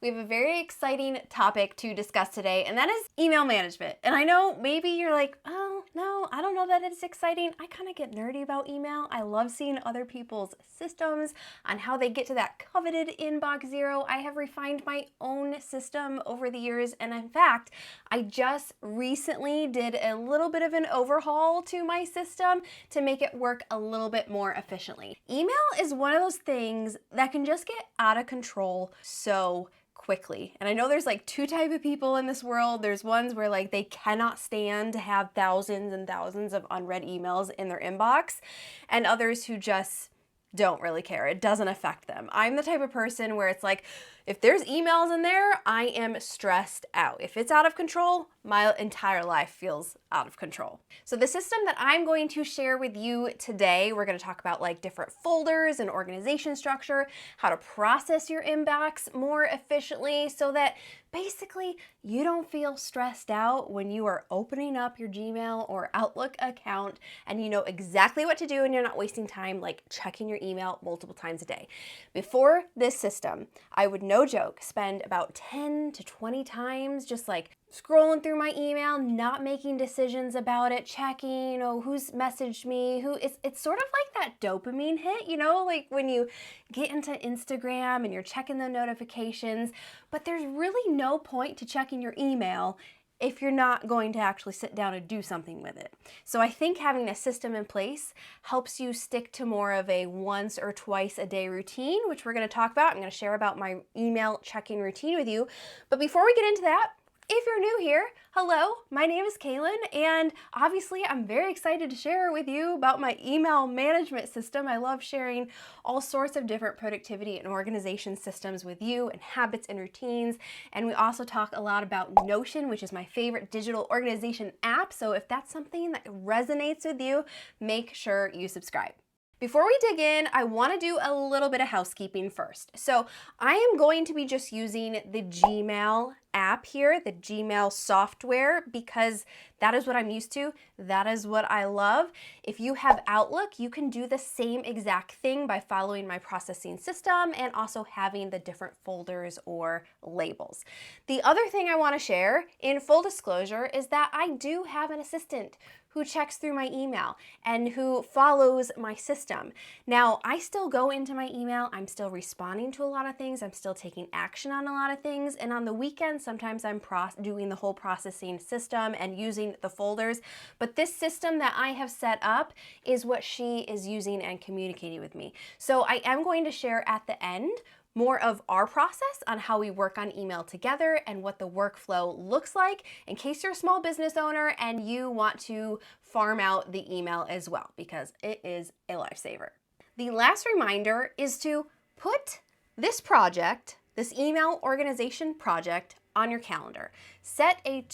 We have a very exciting topic to discuss today, and that is email management. And I know maybe you're like, oh, no, I don't know that it's exciting. I kind of get nerdy about email. I love seeing other people's systems on how they get to that coveted inbox zero. I have refined my own system over the years, and in fact, I just recently did a little bit of an overhaul to my system to make it work a little bit more efficiently. Email is one of those things that can just get out of control so quickly. And I know there's like two types of people in this world. There's ones where like they cannot stand to have thousands and thousands of unread emails in their inbox, and others who just don't really care. It doesn't affect them. I'm the type of person where it's like, if there's emails in there, I am stressed out. If it's out of control, my entire life feels out of control. So the system that I'm going to share with you today, we're going to talk about like different folders and organization structure, how to process your inbox more efficiently so that basically you don't feel stressed out when you are opening up your Gmail or Outlook account and you know exactly what to do and you're not wasting time like checking your email multiple times a day. Before this system, I would no joke spend about 10 to 20 times just like scrolling through my email, not making decisions about it, checking, who's messaged me, it's sort of like that dopamine hit, like when you get into Instagram and you're checking the notifications, but there's really no point to checking your email if you're not going to actually sit down and do something with it. So I think having a system in place helps you stick to more of a once or twice a day routine, which we're going to talk about. I'm going to share about my email checking routine with you. But before we get into that, if you're new here, hello, my name is Kalyn, and obviously I'm very excited to share with you about my email management system. I love sharing all sorts of different productivity and organization systems with you and habits and routines. And we also talk a lot about Notion, which is my favorite digital organization app. So if that's something that resonates with you, make sure you subscribe. Before we dig in, I want to do a little bit of housekeeping first. So I am going to be just using the Gmail app here, the Gmail software, because that is what I'm used to. That is what I love. If you have Outlook, you can do the same exact thing by following my processing system and also having the different folders or labels. The other thing I want to share in full disclosure is that I do have an assistant who checks through my email and who follows my system. Now, I still go into my email. I'm still responding to a lot of things. I'm still taking action on a lot of things. And on the weekends, sometimes I'm doing the whole processing system and using the folders. But this system that I have set up is what she is using and communicating with me. So I am going to share at the end more of our process on how we work on email together and what the workflow looks like in case you're a small business owner and you want to farm out the email as well, because it is a lifesaver. The last reminder is to put this project, this email organization project, on your calendar. Set a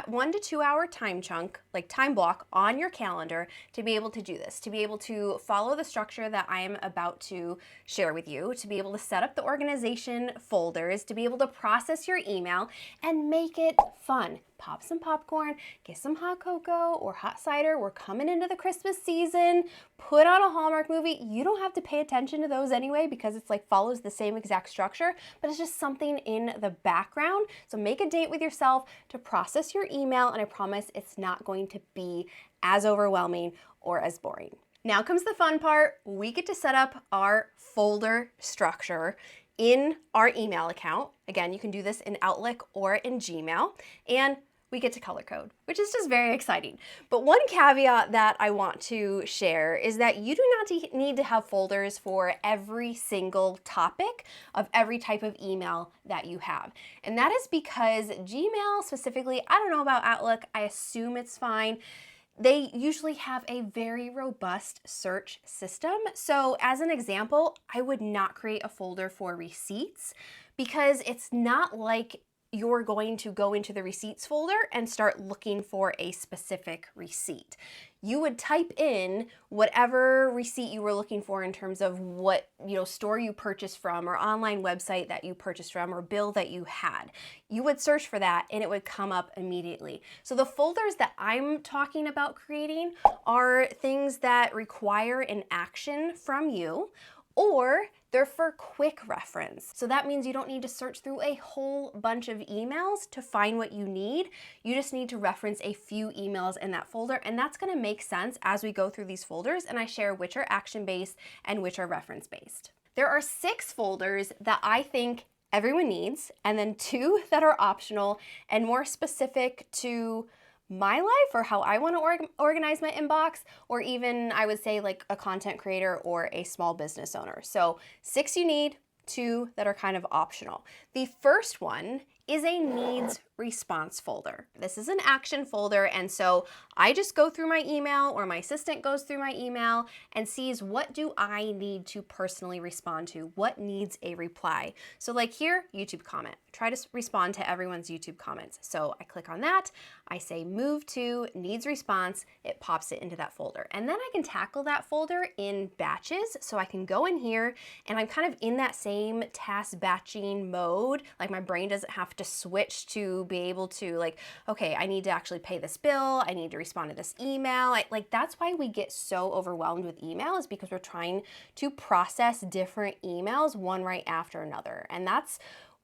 1 to 2 hour time chunk, like time block on your calendar to be able to do this, to be able to follow the structure that I am about to share with you, to be able to set up the organization folders, to be able to process your email and make it fun. Pop some popcorn, get some hot cocoa or hot cider. We're coming into the Christmas season. Put on a Hallmark movie. You don't have to pay attention to those anyway because it's like follows the same exact structure, but it's just something in the background. So make a date with yourself to process your email, and I promise it's not going to be as overwhelming or as boring. Now comes the fun part. We get to set up our folder structure in our email account. Again, you can do this in Outlook or in Gmail, and we get to color code, which is just very exciting. But one caveat that I want to share is that you do not need to have folders for every single topic of every type of email that you have. And that is because Gmail specifically, I don't know about Outlook, I assume it's fine. They usually have a very robust search system. So as an example, I would not create a folder for receipts because it's not like you're going to go into the receipts folder and start looking for a specific receipt. You would type in whatever receipt you were looking for in terms of what store you purchased from or online website that you purchased from or bill that you had. You would search for that and it would come up immediately. So the folders that I'm talking about creating are things that require an action from you, or they're for quick reference. So that means you don't need to search through a whole bunch of emails to find what you need. You just need to reference a few emails in that folder, and that's gonna make sense as we go through these folders and I share which are action-based and which are reference-based. There are 6 folders that I think everyone needs, and then 2 that are optional and more specific to my life or how I want to organize my inbox, or even I would say like a content creator or a small business owner. So 6 you need, 2 that are kind of optional. The first one is a needs response folder. This is an action folder, and so I just go through my email, or my assistant goes through my email and sees what do I need to personally respond to, what needs a reply. So like here, YouTube comment. Try to respond to everyone's YouTube comments. So I click on that, I say move to needs response, it pops it into that folder. And then I can tackle that folder in batches. So I can go in here and I'm kind of in that same task batching mode. Like my brain doesn't have to switch to be able to like, okay, I need to actually pay this bill, I need to respond to this email. Like that's why we get so overwhelmed with email, is because we're trying to process different emails one right after another. And that's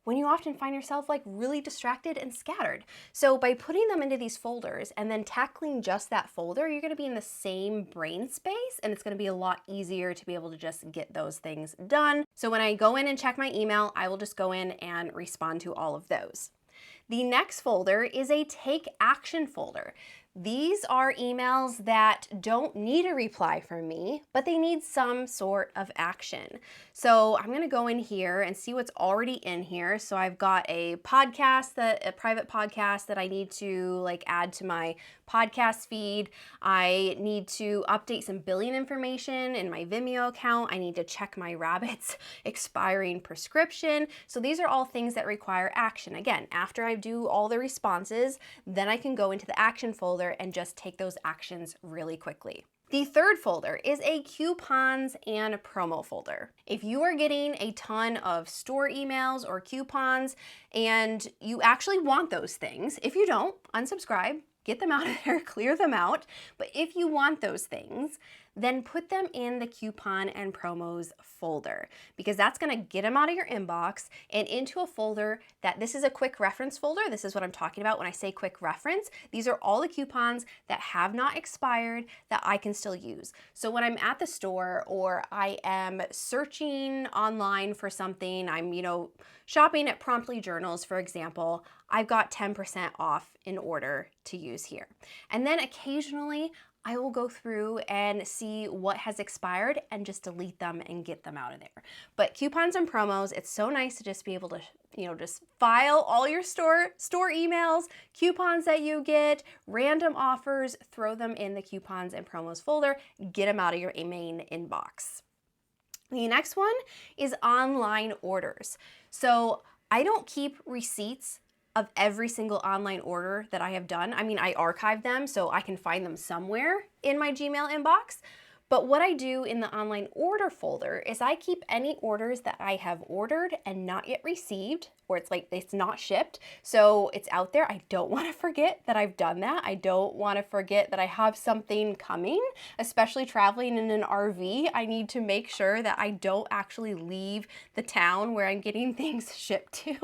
when you often find yourself like really distracted and scattered. So by putting them into these folders and then tackling just that folder, you're gonna be in the same brain space, and it's gonna be a lot easier to be able to just get those things done. So when I go in and check my email, I will just go in and respond to all of those. The next folder is a take action folder. These are emails that don't need a reply from me, but they need some sort of action. So I'm gonna go in here and see what's already in here. So I've got a podcast, a private podcast that I need to like add to my podcast feed. I need to update some billing information in my Vimeo account. I need to check my rabbit's expiring prescription. So these are all things that require action. Again, after I do all the responses, then I can go into the action folder and just take those actions really quickly. The third folder is a coupons and promo folder. If you are getting a ton of store emails or coupons and you actually want those things, if you don't, unsubscribe, get them out of there, clear them out. But if you want those things, then put them in the coupon and promos folder, because that's gonna get them out of your inbox and into a folder that this is a quick reference folder. This is what I'm talking about when I say quick reference. These are all the coupons that have not expired that I can still use. So when I'm at the store or I am searching online for something, I'm, shopping at Promptly Journals, for example, I've got 10% off in order to use here. And then occasionally I will go through and see what has expired and just delete them and get them out of there. But coupons and promos, it's so nice to just be able to, just file all your store emails, coupons that you get, random offers, throw them in the coupons and promos folder, get them out of your main inbox. The next one is online orders. So I don't keep receipts of every single online order that I have done. I mean, I archive them so I can find them somewhere in my Gmail inbox. But what I do in the online order folder is I keep any orders that I have ordered and not yet received, or it's like it's not shipped, so it's out there. I don't want to forget that I've done that. I don't want to forget that I have something coming, especially traveling in an RV. I need to make sure that I don't actually leave the town where I'm getting things shipped to,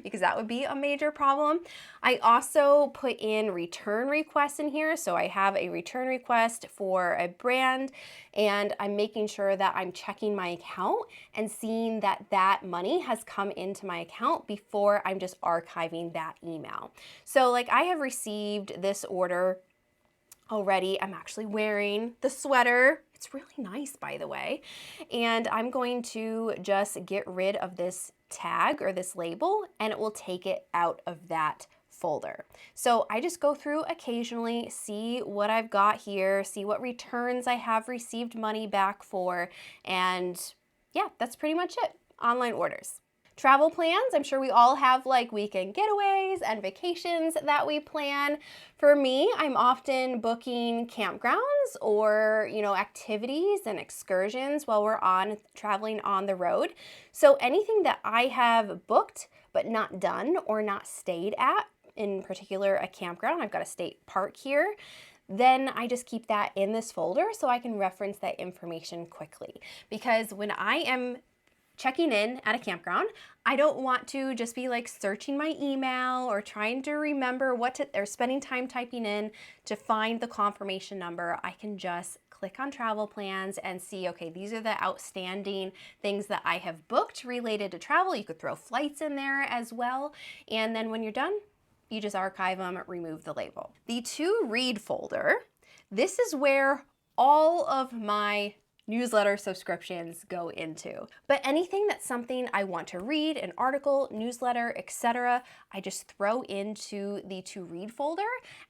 because that would be a major problem. I also put in return requests in here. So I have a return request for a brand, and I'm making sure that I'm checking my account and seeing that that money has come into my account before I'm just archiving that email. So like I have received this order already. I'm actually wearing the sweater. It's really nice, by the way. And I'm going to just get rid of this tag or this label, and it will take it out of that folder. So I just go through occasionally, see what I've got here, see what returns I have received money back for, and yeah, that's pretty much it. Online orders. Travel plans, I'm sure we all have like weekend getaways and vacations that we plan. For me, I'm often booking campgrounds or, activities and excursions while we're traveling on the road. So anything that I have booked but not done or not stayed at, in particular a campground, I've got a state park here, then I just keep that in this folder so I can reference that information quickly. Because when I am checking in at a campground, I don't want to just be like searching my email or trying to remember or spending time typing in to find the confirmation number. I can just click on travel plans and see, okay, these are the outstanding things that I have booked related to travel. You could throw flights in there as well. And then when you're done, you just archive them, remove the label. The to read folder, this is where all of my newsletter subscriptions go into. But anything that's something I want to read, an article, newsletter, etc., I just throw into the to read folder.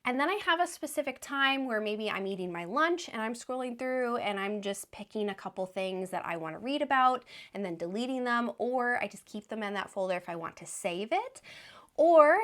And then I have a specific time where maybe I'm eating my lunch and I'm scrolling through and I'm just picking a couple things that I want to read about and then deleting them, or I just keep them in that folder if I want to save it. Or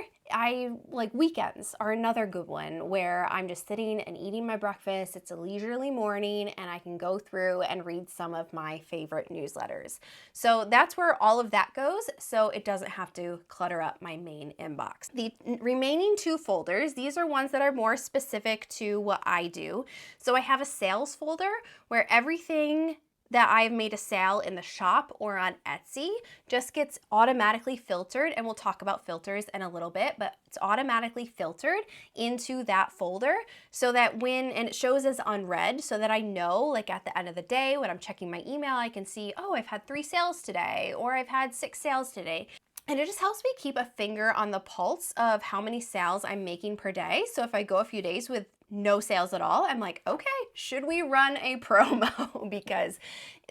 weekends are another good one where I'm just sitting and eating my breakfast. It's a leisurely morning and I can go through and read some of my favorite newsletters. So that's where all of that goes, so it doesn't have to clutter up my main inbox. The remaining 2 folders, these are ones that are more specific to what I do. So I have a sales folder where everything that I've made a sale in the shop or on Etsy just gets automatically filtered, and we'll talk about filters in a little bit, but it's automatically filtered into that folder so that and it shows as unread, so that I know, like at the end of the day when I'm checking my email, I can see, oh, I've had 3 sales today, or I've had 6 sales today. And it just helps me keep a finger on the pulse of how many sales I'm making per day. So if I go a few days with no sales at all, I'm like, okay, should we run a promo because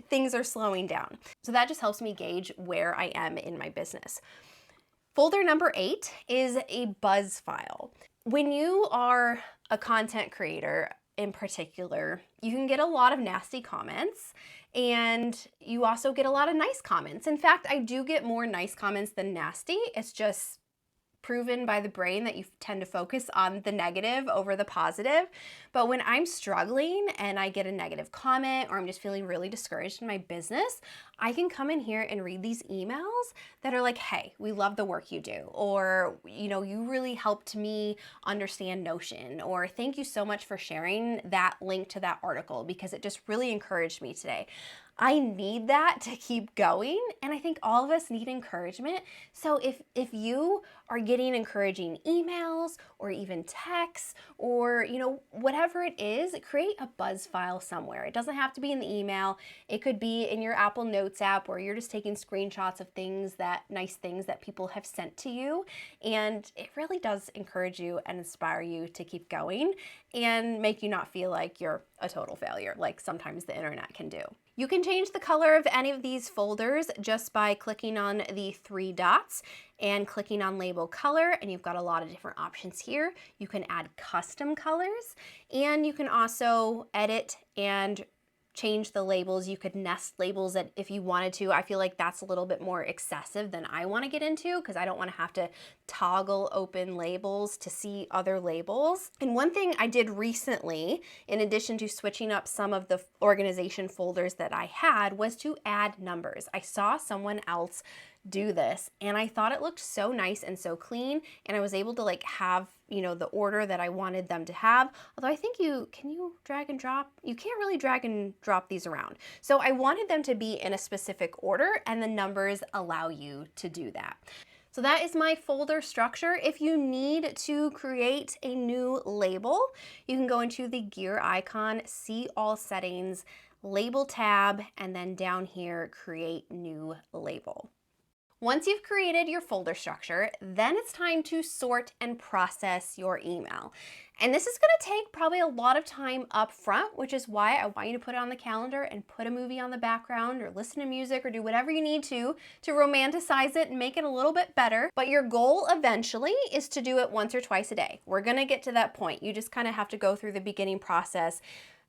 things are slowing down? So that just helps me gauge where I am in my business. Folder number 8 is a buzz file. When you are a content creator in particular, you can get a lot of nasty comments, and you also get a lot of nice comments. In fact, I do get more nice comments than nasty. It's just proven by the brain that you tend to focus on the negative over the positive. But when I'm struggling and I get a negative comment, or I'm just feeling really discouraged in my business, I can come in here and read these emails that are like, hey, we love the work you do, or, you really helped me understand Notion, or thank you so much for sharing that link to that article because it just really encouraged me today. I need that to keep going, and I think all of us need encouragement. So if you are getting encouraging emails or even texts or whatever it is, create a buzz file somewhere. It doesn't have to be in the email. It could be in your Apple Notes app where you're just taking screenshots of nice things that people have sent to you, and it really does encourage you and inspire you to keep going and make you not feel like you're a total failure, like sometimes the internet can do. You can change the color of any of these folders just by clicking on the 3 dots and clicking on label color, and you've got a lot of different options here. You can add custom colors, and you can also edit and change the labels. You could nest labels if you wanted to. I feel like that's a little bit more excessive than I want to get into because I don't want to have to toggle open labels to see other labels. And one thing I did recently, in addition to switching up some of the organization folders that I had, was to add numbers. I saw someone else do this and I thought it looked so nice and so clean, and I was able to have the order that I wanted them to have. Although I think can you drag and drop? You can't really drag and drop these around. So I wanted them to be in a specific order, and the numbers allow you to do that. So that is my folder structure. If you need to create a new label, you can go into the gear icon, see all settings, label tab, and then down here, create new label. Once you've created your folder structure, then it's time to sort and process your email. And this is going to take probably a lot of time up front, which is why I want you to put it on the calendar and put a movie on the background or listen to music or do whatever you need to romanticize it and make it a little bit better. But your goal eventually is to do it once or twice a day. We're going to get to that point. You just kind of have to go through the beginning process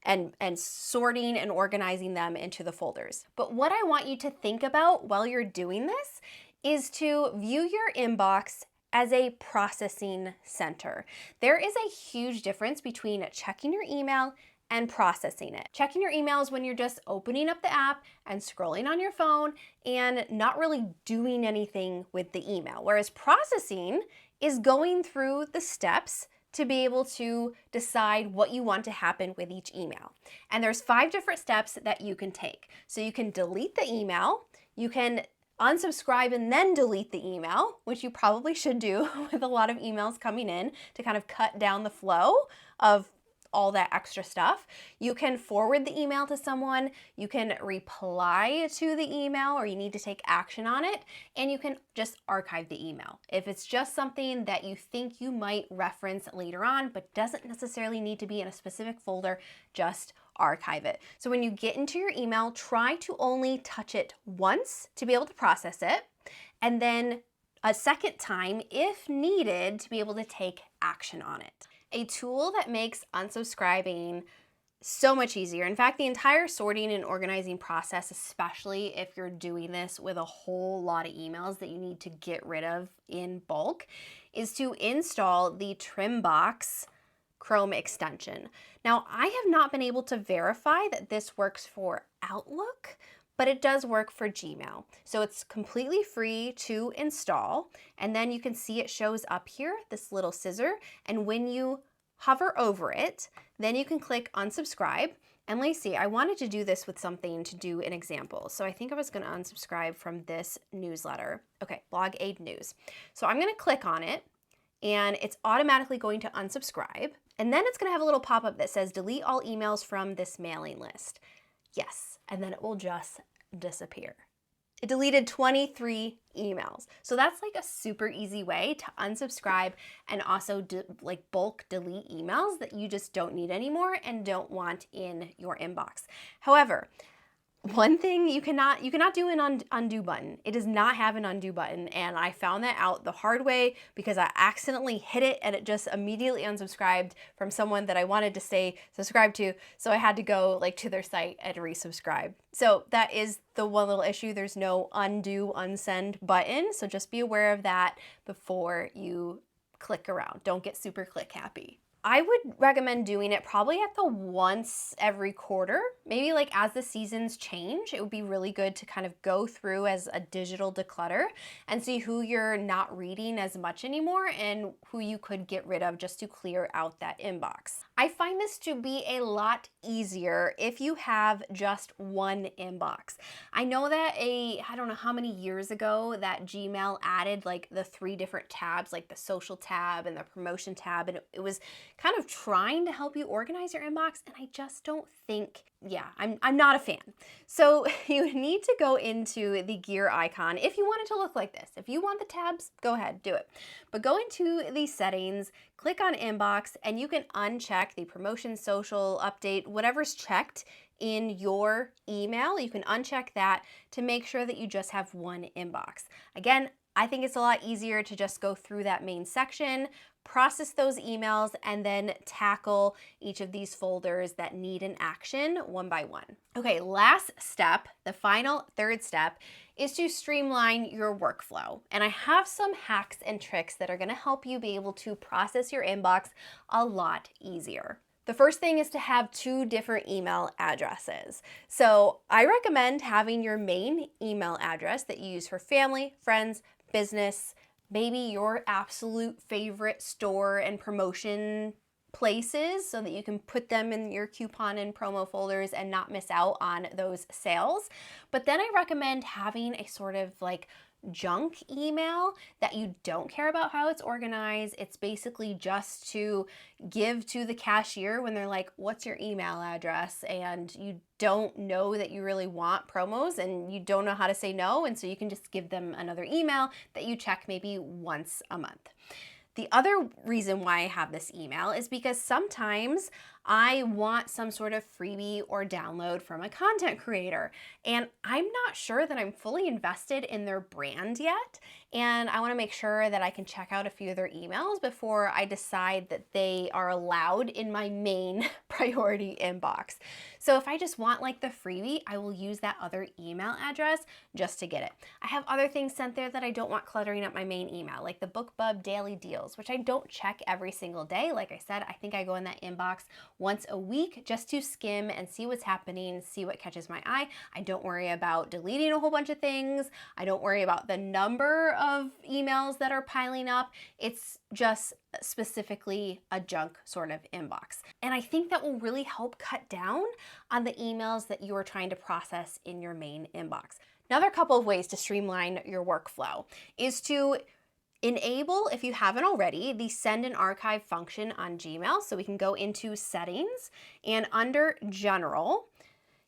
and sorting and organizing them into the folders. But what I want you to think about while you're doing this is to view your inbox as a processing center. There is a huge difference between checking your email and processing it. Checking your email is when you're just opening up the app and scrolling on your phone and not really doing anything with the email, whereas processing is going through the steps to be able to decide what you want to happen with each email. And there's 5 different steps that you can take. So you can delete the email, you can unsubscribe and then delete the email, which you probably should do with a lot of emails coming in to kind of cut down the flow of all that extra stuff. You can forward the email to someone, you can reply to the email or you need to take action on it, and you can just archive the email. If it's just something that you think you might reference later on but doesn't necessarily need to be in a specific folder, just archive it. So when you get into your email, try to only touch it once to be able to process it, and then a second time, if needed, to be able to take action on it. A tool that makes unsubscribing so much easier. In fact, the entire sorting and organizing process, especially if you're doing this with a whole lot of emails that you need to get rid of in bulk, is to install the Trimbox Chrome extension. Now, I have not been able to verify that this works for Outlook, but it does work for Gmail. So it's completely free to install, and then you can see it shows up here, this little scissor, and when you hover over it, then you can click unsubscribe. And Lacey, I wanted to do this with something to do an example. So I think I was gonna unsubscribe from this newsletter. Okay, Blog Aid News. So I'm gonna click on it, and it's automatically going to unsubscribe. And then it's gonna have a little pop-up that says delete all emails from this mailing list. Yes, and then it will just disappear. It deleted 23 emails. So that's like a super easy way to unsubscribe and also bulk delete emails that you just don't need anymore and don't want in your inbox. However, one thing you cannot do an undo button. It does not have an undo button, and I found that out the hard way because I accidentally hit it and it just immediately unsubscribed from someone that I wanted to stay subscribed to, so I had to go to their site and resubscribe. So that is the one little issue. There's no undo, unsend button, so just be aware of that before you click around. Don't get super click happy. I would recommend doing it probably at the once every quarter. Maybe as the seasons change, it would be really good to kind of go through as a digital declutter and see who you're not reading as much anymore and who you could get rid of just to clear out that inbox. I find this to be a lot easier if you have just one inbox. I know that I don't know how many years ago that Gmail added the 3 different tabs, the social tab and the promotion tab, and it was kind of trying to help you organize your inbox, and I just don't think, I'm not a fan. So you need to go into the gear icon if you want it to look like this. If you want the tabs, go ahead, do it. But go into the settings, click on inbox, and you can uncheck the promotion, social, update, whatever's checked in your email. You can uncheck that to make sure that you just have one inbox. Again, I think it's a lot easier to just go through that main section, process those emails, and then tackle each of these folders that need an action one by one. Okay, last step, the final 3rd step, is to streamline your workflow. And I have some hacks and tricks that are gonna help you be able to process your inbox a lot easier. The first thing is to have 2 different email addresses. So I recommend having your main email address that you use for family, friends, business, maybe your absolute favorite store and promotion places so that you can put them in your coupon and promo folders and not miss out on those sales. But then I recommend having a sort of junk email that you don't care about how it's organized. It's basically just to give to the cashier when they're like, what's your email address? And you don't know that you really want promos and you don't know how to say no. And so you can just give them another email that you check maybe once a month. The other reason why I have this email is because sometimes I want some sort of freebie or download from a content creator, and I'm not sure that I'm fully invested in their brand yet, and I want to make sure that I can check out a few of their emails before I decide that they are allowed in my main priority inbox. So if I just want the freebie, I will use that other email address just to get it. I have other things sent there that I don't want cluttering up my main email, like the BookBub daily deals, which I don't check every single day. Like I said, I think I go in that inbox once a week just to skim and see what's happening, see what catches my eye. I don't worry about deleting a whole bunch of things. I don't worry about the number of emails that are piling up. It's just specifically a junk sort of inbox. And I think that will really help cut down on the emails that you are trying to process in your main inbox. Another couple of ways to streamline your workflow is to enable, if you haven't already, the send and archive function on Gmail. So we can go into settings, and under general,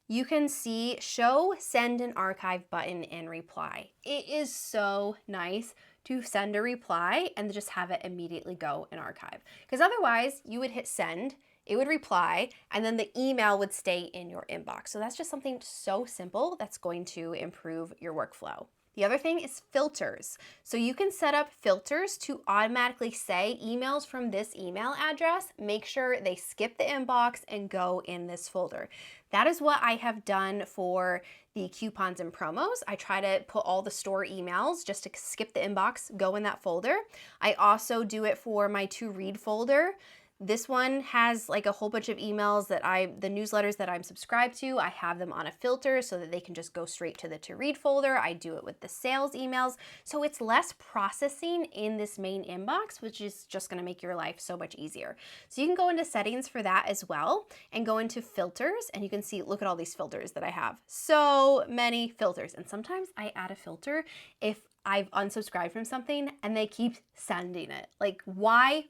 you can see show send and archive button in reply. It is so nice to send a reply and just have it immediately go in archive. Because otherwise you would hit send, it would reply, and then the email would stay in your inbox. So that's just something so simple that's going to improve your workflow. The other thing is filters. So you can set up filters to automatically say emails from this email address, make sure they skip the inbox and go in this folder. That is what I have done for the coupons and promos. I try to put all the store emails just to skip the inbox, go in that folder. I also do it for my to read folder. This one has like a whole bunch of emails that the newsletters that I'm subscribed to, I have them on a filter so that they can just go straight to the to read folder. I do it with the sales emails. So it's less processing in this main inbox, which is just gonna make your life so much easier. So you can go into settings for that as well and go into filters, and you can see, look at all these filters that I have. So many filters. And sometimes I add a filter if I've unsubscribed from something and they keep sending it. Like, why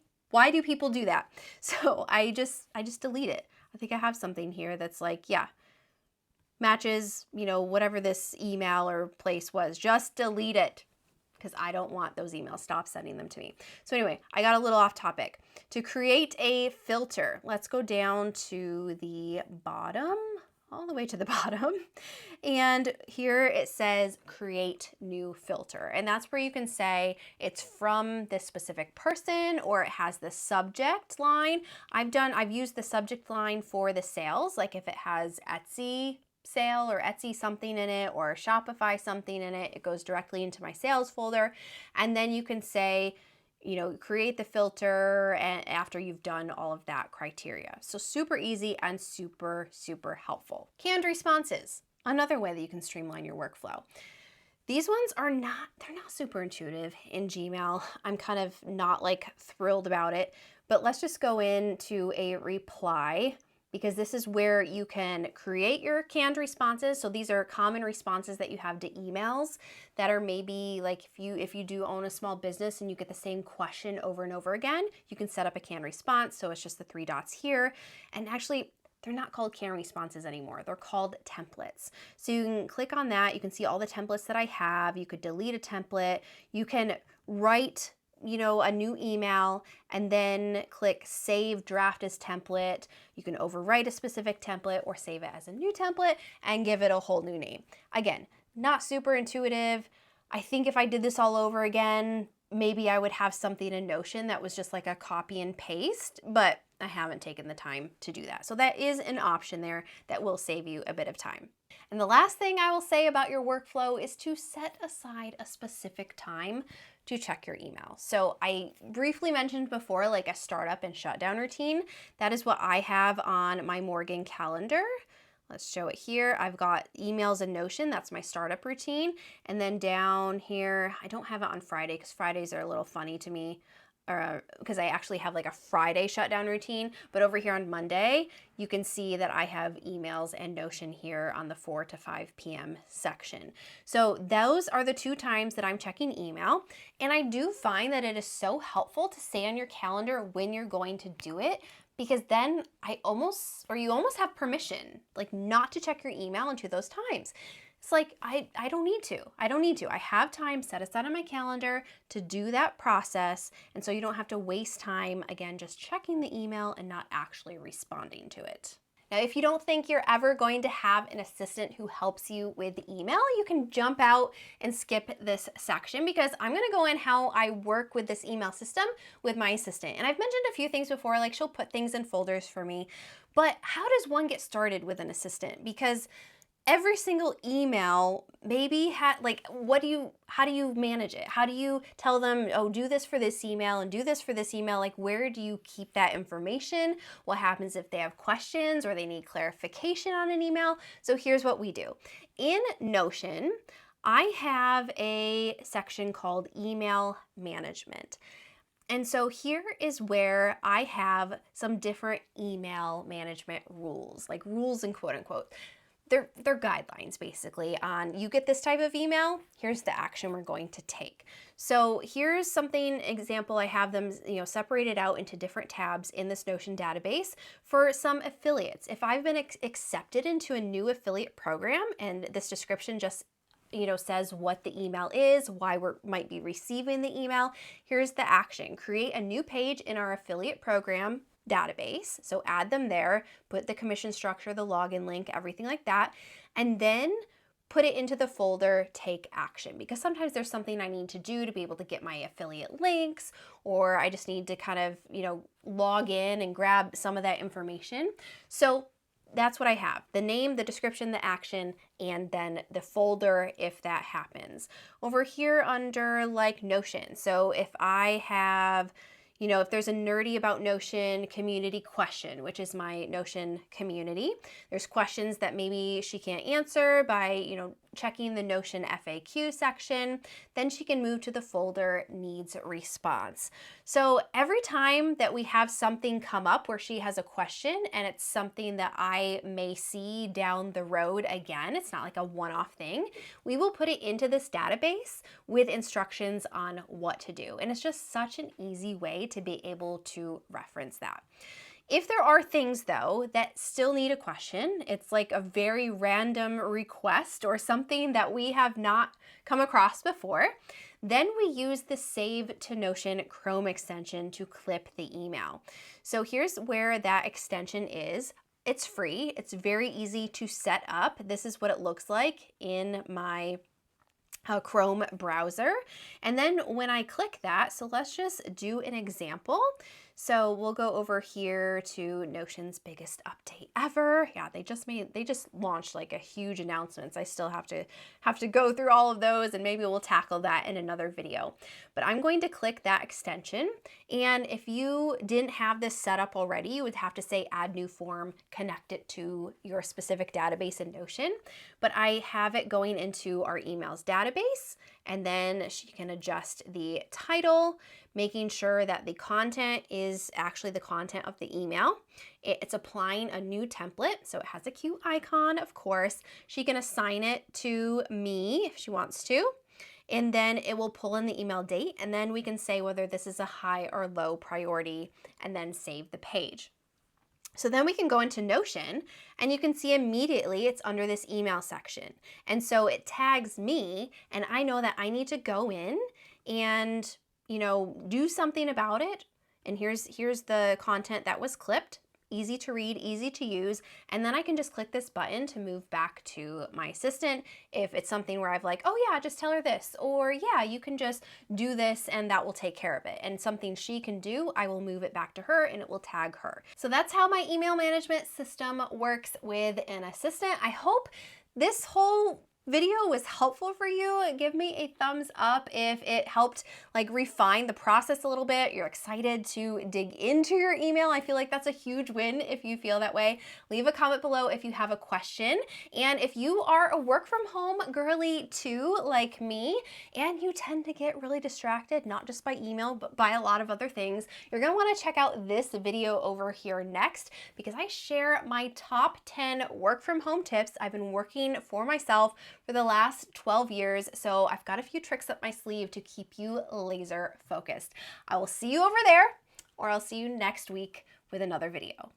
do people do that? So I just delete it. I think I have something here that's like, yeah, matches, whatever this email or place was, just delete it because I don't want those emails. Stop sending them to me. So anyway, I got a little off topic. To create a filter, let's go down to the bottom, all the way to the bottom. And here it says create new filter. And that's where you can say it's from this specific person, or it has the subject line. I've used the subject line for the sales, like if it has Etsy sale or Etsy something in it or Shopify something in it, it goes directly into my sales folder. And then you can say, create the filter and after you've done all of that criteria. So super easy and super, super helpful. Canned responses, another way that you can streamline your workflow. These ones they're not super intuitive in Gmail. I'm kind of not like thrilled about it, but let's just go into a reply, because this is where you can create your canned responses. So these are common responses that you have to emails that are maybe like if you do own a small business and you get the same question over and over again, you can set up a canned response. So it's just the 3 dots here. And actually, they're not called canned responses anymore. They're called templates. So you can click on that. You can see all the templates that I have. You could delete a template. You can write a new email and then click save draft as template. You can overwrite a specific template or save it as a new template and give it a whole new name. Again, not super intuitive. I think if I did this all over again, maybe I would have something in Notion that was just like a copy and paste, but I haven't taken the time to do that. So that is an option there that will save you a bit of time. And the last thing I will say about your workflow is to set aside a specific time to check your email. So I briefly mentioned before, like a startup and shutdown routine. That is what I have on my Morgan calendar. Let's show it here. I've got emails in Notion. That's my startup routine. And then down here, I don't have it on Friday because Fridays are a little funny to me, because I actually have like a Friday shutdown routine. But over here on Monday, you can see that I have emails and Notion here on the 4 to 5 p.m. section. So those are the 2 times that I'm checking email. And I do find that it is so helpful to stay on your calendar when you're going to do it, because then you almost have permission, like not to check your email into those times. It's like, I don't need to. I have time set aside on my calendar to do that process. And so you don't have to waste time, again, just checking the email and not actually responding to it. Now, if you don't think you're ever going to have an assistant who helps you with email, you can jump out and skip this section, because I'm going to go in how I work with this email system with my assistant. And I've mentioned a few things before, like she'll put things in folders for me, but how does one get started with an assistant? Because every single email maybe how do you manage it? How do you tell them, oh, do this for this email and do this for this email? Like, where do you keep that information? What happens if they have questions or they need clarification on an email? So here's what we do. In Notion, I have a section called email management. And so here is where I have some different email management rules, like rules in quote unquote. They're guidelines basically on, you get this type of email, here's the action we're going to take. So here's something, example, I have them, separated out into different tabs in this Notion database for some affiliates. If I've been accepted into a new affiliate program and this description just says what the email is, why we might be receiving the email, here's the action. Create a new page in our affiliate program database. So add them there, put the commission structure, the login link, everything like that, and then put it into the folder take action, because sometimes there's something I need to do to be able to get my affiliate links, or I just need to kind of, log in and grab some of that information. So that's what I have: the name, the description, the action, and then the folder if that happens. Over here under like Notion, so if I have, if there's a nerdy about Notion community question, which is my Notion community, there's questions that maybe she can't answer by, checking the Notion FAQ section, then she can move to the folder needs response. So every time that we have something come up where she has a question and it's something that I may see down the road again, it's not like a one-off thing, we will put it into this database with instructions on what to do. And it's just such an easy way to be able to reference that. If there are things though that still need a question, it's like a very random request or something that we have not come across before, then we use the Save to Notion Chrome extension to clip the email. So here's where that extension is. It's free. It's very easy to set up. This is what it looks like in my Chrome browser. And then when I click that, so let's just do an example. So we'll go over here to Notion's biggest update ever. Yeah, they just launched like a huge announcement. I still have to go through all of those, and maybe we'll tackle that in another video. But I'm going to click that extension. And if you didn't have this set up already, you would have to say add new form, connect it to your specific database in Notion. But I have it going into our emails database, and then she can adjust the title, making sure that the content is actually the content of the email. It's applying a new template, so it has a cute icon, of course. She can assign it to me if she wants to, and then it will pull in the email date, and then we can say whether this is a high or low priority, and then save the page. So then we can go into Notion, and you can see immediately it's under this email section. And so it tags me, and I know that I need to go in and do something about it. And here's the content that was clipped. Easy to read, easy to use. And then I can just click this button to move back to my assistant if it's something where I've like, oh yeah, just tell her this. Or yeah, you can just do this and that will take care of it. And something she can do, I will move it back to her and it will tag her. So that's how my email management system works with an assistant. I hope this whole video was helpful for you. Give me a thumbs up if it helped refine the process a little bit. You're excited to dig into your email. I feel like that's a huge win if you feel that way. Leave a comment below if you have a question. And if you are a work from home girly too, like me, and you tend to get really distracted, not just by email, but by a lot of other things, you're gonna wanna check out this video over here next, because I share my top 10 work from home tips. I've been working for myself for the last 12 years, so I've got a few tricks up my sleeve to keep you laser focused. I will see you over there, or I'll see you next week with another video.